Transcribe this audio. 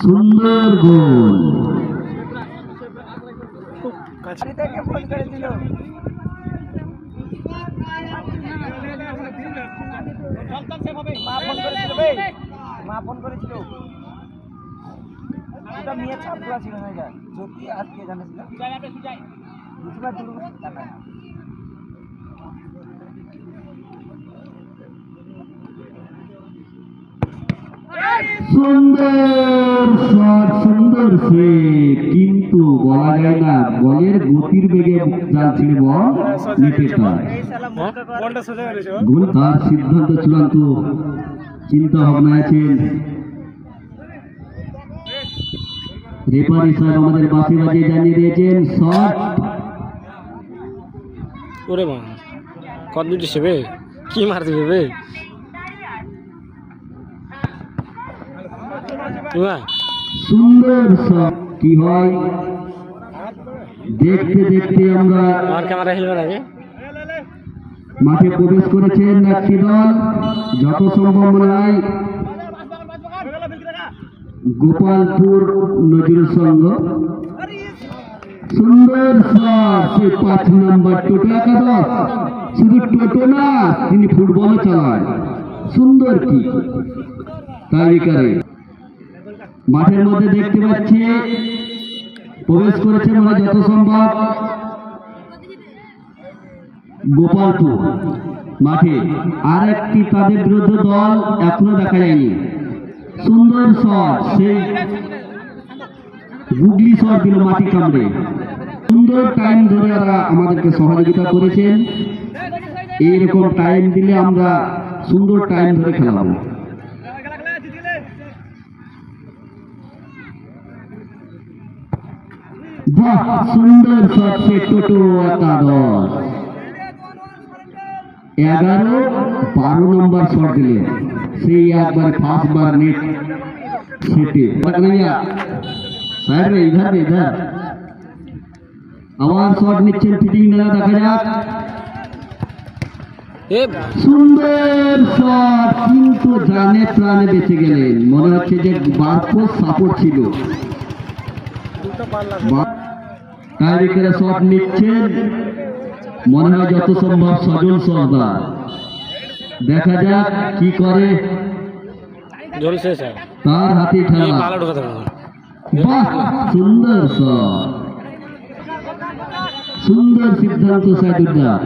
সুন্দর গোল। মা ফোন করেছিল ওটা নিয়ে ছাপগুলা ছিল না এটা জ্যোতি আর কে জানেছিল সুন্দর শট, সুন্দর সেভ, কিন্তু বলা যায় না বলের গতির বেগে জাল ছিঁড়ে বল নেটে টাচ। গোল তার সিদ্ধান্ত চূড়ান্ত, চিন্তা ভাবনা আছেন রেফারি সাহেব আমাদের বাসি বাজিয়ে জানিয়ে দিয়েছেন শট। ওরে মা কত দুটি সেবে কি মার দিবে সুন্দর শট। কি হয় দেখতে দেখতে আমরা আমার ক্যামেরা হিলবে নাকি মাঠে প্রবেশ করেছেন একটি দল, যত সম্ভব মনে হয় গোপালপুর নজরুল সংঘ। সুন্দর শট, সে 5 নম্বর টোটো একাদশ, শুধু টোটো না তিনি ফুটবলও চালান। সুন্দর কি তালিকারে মাঠের মধ্যে দেখতে পাচ্ছি প্রবেশ করেছে মানে যত সম্ভব গোপালপুর মাঠে। আর একটি তাদের বিরুদ্ধে দল এখনো দেখা যায়নি। সুন্দর শট, সেই গুগলি শট দিল মাটি কামড়ে। সুন্দর টাইম ধরে ওরা আমাদেরকে সহযোগিতা করেছেন। এইরকম টাইম দিলে আমরা সুন্দর টাইম ধরে খেলাবো। বাহ, সুন্দর শট, সে টোটো একাদশ 11-12 নম্বর শট দিলেন, সেই একবার ফার্স্ট বার নেট সেটে ইধার ইধার আবার শট নিচ্ছেন ফিটিং না, দেখা যাক। সুন্দর শট, কিন্তু জানে প্রাণে বেঁচে গেলেন। মনে হচ্ছে যে বারপোস্ট সাপোর্ট ছিল। টাইব্রেকারে শট নিচ্ছেন মনে হয় যত সম্ভব সজল সর্দার। দেখা যাক কি করে, তার হাতে খেলা। বাহ, সুন্দর শট, সুন্দর সিদ্ধান্ত সাইদুল্লাহ।